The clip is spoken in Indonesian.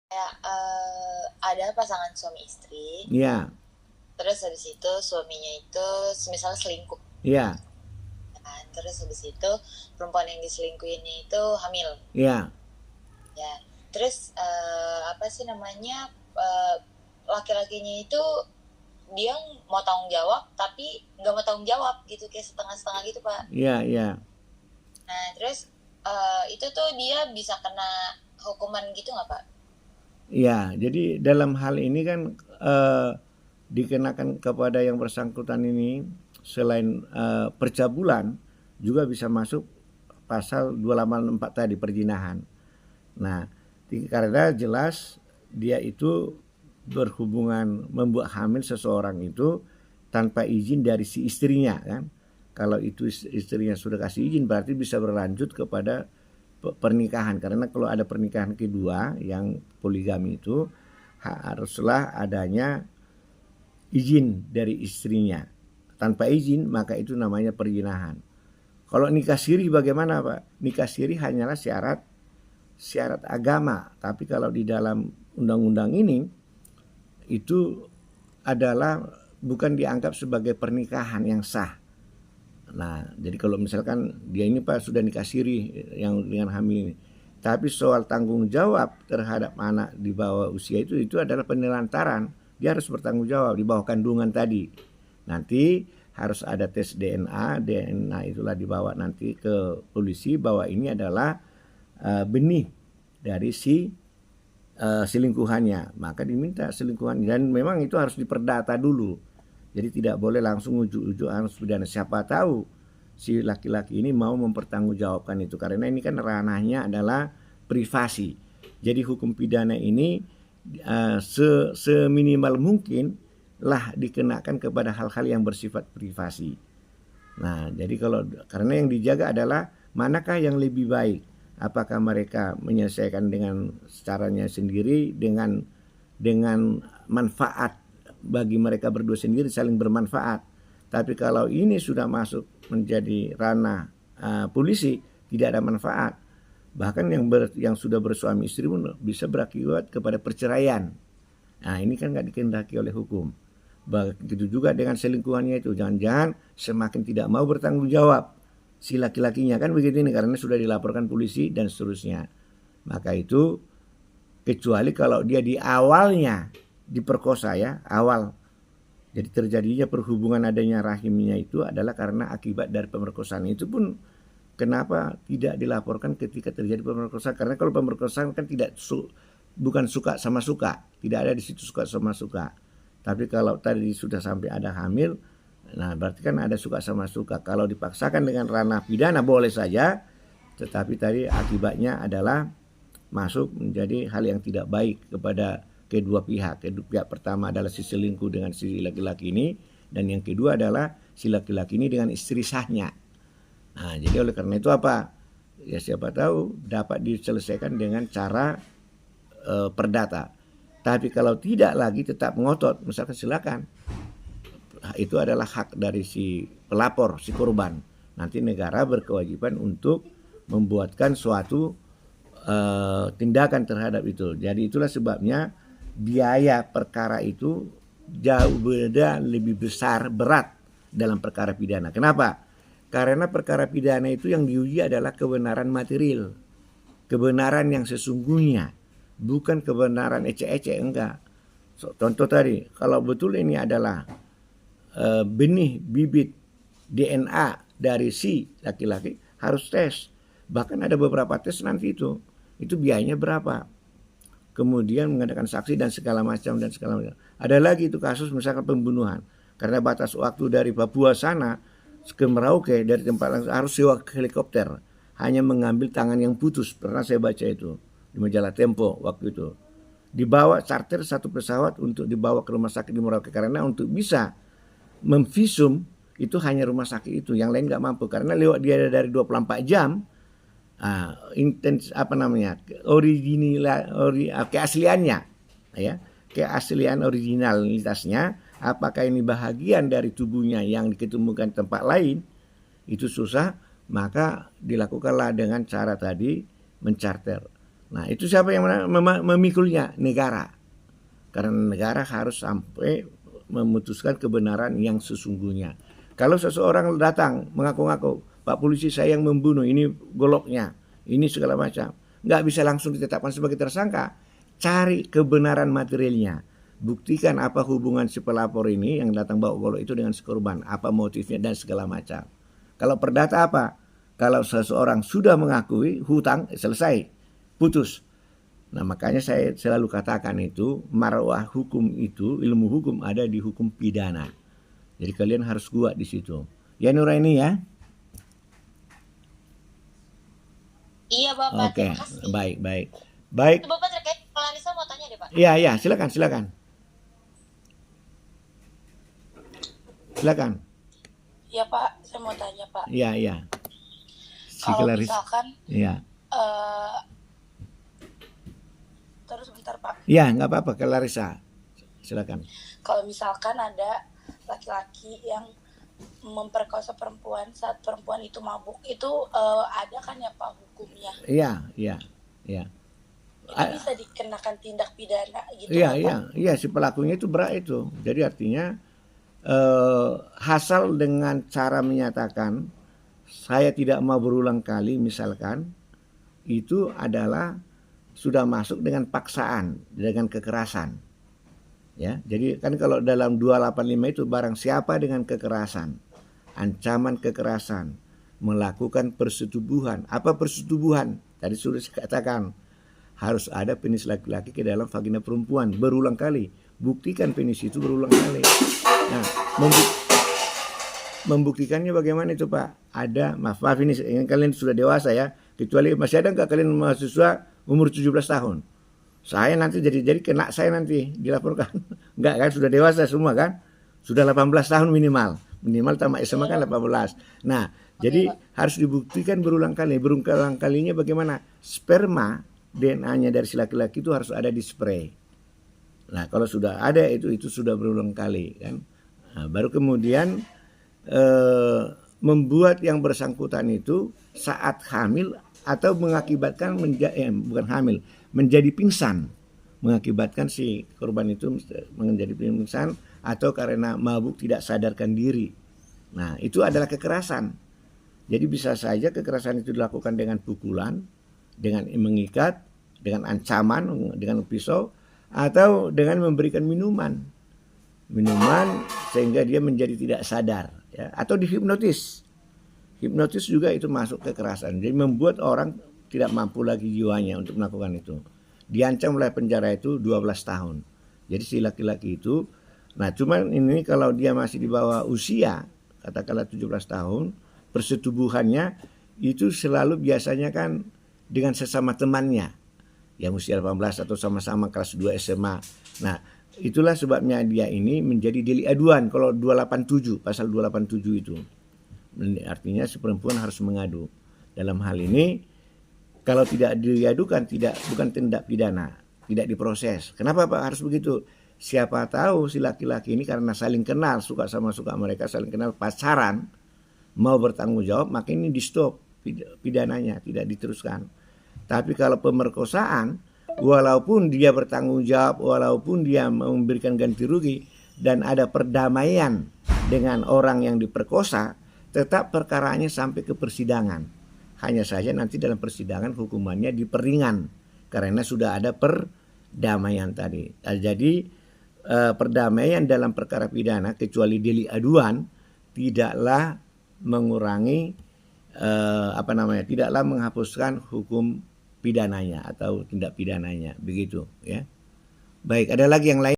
Kayak ada pasangan suami istri, Iya, terus habis itu suaminya itu misalnya selingkuh iya, kan, terus habis itu perempuan yang diselingkuhinnya itu hamil iya, ya, terus apa sih namanya, eh, laki-lakinya itu dia mau tanggung jawab tapi nggak mau tanggung jawab gitu, kayak setengah-setengah gitu Pak. iya, iya. Nah terus itu tuh dia bisa kena hukuman gitu nggak Pak? Iya, jadi dalam hal ini kan eh, dikenakan kepada yang bersangkutan ini selain percabulan juga bisa masuk pasal 284 tadi perzinahan. Nah, karena jelas dia itu berhubungan membuat hamil seseorang itu tanpa izin dari si istrinya kan. Kalau itu istrinya sudah kasih izin berarti bisa berlanjut kepada pernikahan, karena kalau ada pernikahan kedua yang poligami itu haruslah adanya izin dari istrinya. Tanpa izin maka itu namanya perzinahan. Kalau nikah siri bagaimana Pak? Nikah siri hanyalah syarat syarat agama, tapi kalau di dalam undang-undang ini itu adalah bukan dianggap sebagai pernikahan yang sah. Nah, jadi kalau misalkan dia ini Pak sudah nikah siri yang dengan hamil ini, tapi soal tanggung jawab terhadap anak di bawah usia itu adalah penelantaran. Dia harus bertanggung jawab di bawah kandungan tadi. Nanti harus ada tes DNA, DNA itulah dibawa nanti ke polisi bahwa ini adalah benih dari si selingkuhannya. Maka diminta selingkuhan dan memang itu harus diperdata dulu. Jadi tidak boleh langsung ujuk-ujuk harus pidana. Siapa tahu si laki-laki ini mau mempertanggungjawabkan itu, karena ini kan ranahnya adalah privasi. Jadi hukum pidana ini seminimal mungkin lah dikenakan kepada hal-hal yang bersifat privasi. Nah, jadi kalau karena yang dijaga adalah manakah yang lebih baik? Apakah mereka menyelesaikan dengan caranya sendiri dengan manfaat bagi mereka berdua sendiri saling bermanfaat. Tapi kalau ini sudah masuk menjadi ranah polisi tidak ada manfaat. Bahkan yang sudah bersuami istri pun bisa berakibat kepada perceraian. Nah, ini kan nggak dikehendaki oleh hukum. Begitu juga dengan selingkuhannya itu. Jangan-jangan semakin tidak mau bertanggung jawab si laki-lakinya kan begitu ini karena sudah dilaporkan polisi dan seterusnya. Maka itu kecuali kalau dia di awalnya diperkosa ya, awal. Jadi terjadinya perhubungan adanya rahimnya itu adalah karena akibat dari pemerkosaan. Itu pun kenapa tidak dilaporkan ketika terjadi pemerkosaan? Karena kalau pemerkosaan kan bukan suka sama suka, tidak ada di situ suka sama suka. Tapi kalau tadi sudah sampai ada hamil, nah berarti kan ada suka sama suka. Kalau dipaksakan dengan ranah pidana boleh saja, tetapi tadi akibatnya adalah masuk menjadi hal yang tidak baik kepada kedua pihak. Kedua pihak pertama adalah si selingkuh dengan si laki-laki ini, dan yang kedua adalah si laki-laki ini dengan istri sahnya. Nah, jadi oleh karena itu apa? Ya siapa tahu dapat diselesaikan dengan cara perdata. Tapi kalau tidak lagi tetap ngotot, misalkan silakan. Itu adalah hak dari si pelapor, si korban. Nanti negara berkewajiban untuk membuatkan suatu tindakan terhadap itu. Jadi itulah sebabnya biaya perkara itu jauh beda lebih besar berat dalam perkara pidana. Kenapa? Karena perkara pidana itu yang diuji adalah kebenaran material, kebenaran yang sesungguhnya, bukan kebenaran ecek-ecek, enggak. Contoh tadi, kalau betul ini adalah benih bibit DNA dari si laki-laki harus tes. Bahkan ada beberapa tes nanti itu biayanya berapa. Kemudian mengadakan saksi dan segala macam dan segala macam. Ada lagi itu kasus misalkan pembunuhan. Karena batas waktu dari Papua sana ke Merauke dari tempat langsung harus sewa helikopter. Hanya mengambil tangan yang putus. Pernah saya baca itu di majalah Tempo waktu itu. Dibawa charter satu pesawat untuk dibawa ke rumah sakit di Merauke karena untuk bisa memvisum itu hanya rumah sakit itu, yang lain nggak mampu karena lewat dia dari 24 jam intens apa namanya keasliannya ya, keaslian originalitasnya apakah ini bahagian dari tubuhnya yang diketemukan tempat lain itu susah, maka dilakukanlah dengan cara tadi mencarter. Nah, itu siapa yang memikulnya? Negara. Karena negara harus sampai memutuskan kebenaran yang sesungguhnya. Kalau seseorang datang mengaku-ngaku, Pak polisi saya yang membunuh, ini goloknya, ini segala macam, nggak bisa langsung ditetapkan sebagai tersangka. Cari kebenaran materialnya. Buktikan apa hubungan si pelapor ini yang datang bawa golok itu dengan si korban, apa motifnya dan segala macam. Kalau perdata apa? Kalau seseorang sudah mengakui hutang, selesai, putus. Nah, makanya saya selalu katakan itu, marwah hukum itu, ilmu hukum ada di hukum pidana. Jadi kalian harus kuat di situ. Ya Nuraini ya? Iya Bapak, Oke, terima kasih. baik. Baik. Bapak terkait Anissa mau tanya deh Pak. Iya, silakan. Silakan. Ya Pak, saya mau tanya Pak. Iya. Si Kalau Clarice. misalkan, Iya. terus bentar Pak. Iya, nggak apa-apa, Clarissa. Silakan. Kalau misalkan ada laki-laki yang memperkosa perempuan saat perempuan itu mabuk, itu ada kan ya Pak hukumnya? Iya. Itu bisa dikenakan tindak pidana gitu Iya, si pelakunya itu berat itu. Jadi artinya hasal dengan cara menyatakan saya tidak mau berulang kali misalkan, itu adalah sudah masuk dengan paksaan, dengan kekerasan. Ya, jadi kan kalau dalam 285 itu barang siapa dengan kekerasan, ancaman kekerasan, melakukan persetubuhan. Apa persetubuhan? Tadi sudah saya katakan, harus ada penis laki-laki ke dalam vagina perempuan berulang kali. Buktikan penis itu berulang kali. Nah, membuktikannya bagaimana itu Pak? Ada, maaf ini kalian sudah dewasa ya. Kecuali masih ada nggak kalian mahasiswa umur 17 tahun? Saya nanti jadi kena saya nanti dilaporkan. Enggak kan, sudah dewasa semua kan? Sudah 18 tahun minimal tamat SMA kan 18. Nah, jadi harus dibuktikan berulang kali. Berulang kalinya bagaimana? Sperma DNA-nya dari si laki-laki itu harus ada di spray. Nah, kalau sudah ada itu sudah berulang kali kan. Nah, baru kemudian membuat yang bersangkutan itu saat hamil atau mengakibatkan bukan hamil, menjadi pingsan, mengakibatkan si korban itu menjadi pingsan atau karena mabuk tidak sadarkan diri. Nah, itu adalah kekerasan. Jadi bisa saja kekerasan itu dilakukan dengan pukulan, dengan mengikat, dengan ancaman, dengan pisau, atau dengan memberikan minuman sehingga dia menjadi tidak sadar, ya, atau dihipnotis. Hipnotis juga itu masuk kekerasan. Jadi membuat orang tidak mampu lagi jiwanya untuk melakukan itu. Diancam oleh penjara itu 12 tahun. Jadi si laki-laki itu, nah cuman ini kalau dia masih di bawah usia, katakanlah 17 tahun, persetubuhannya itu selalu biasanya kan dengan sesama temannya yang usia 18 atau sama-sama kelas 2 SMA. Nah, itulah sebabnya dia ini menjadi delik aduan kalau 287, pasal 287 itu. Artinya si perempuan harus mengadu. Dalam hal ini kalau tidak diadukan bukan tindak pidana, tidak diproses. Kenapa Pak harus begitu? Siapa tahu si laki-laki ini karena saling kenal, suka mereka, saling kenal, pacaran, mau bertanggung jawab, maka ini di stop pidananya, tidak diteruskan. Tapi kalau pemerkosaan, walaupun dia bertanggung jawab, walaupun dia memberikan ganti rugi dan ada perdamaian dengan orang yang diperkosa, tetap perkaranya sampai ke persidangan. Hanya saja nanti dalam persidangan hukumannya diperingan karena sudah ada perdamaian tadi. Jadi perdamaian dalam perkara pidana kecuali delik aduan tidaklah mengurangi tidaklah menghapuskan hukum pidananya atau tindak pidananya, begitu ya. Baik, ada lagi yang lain?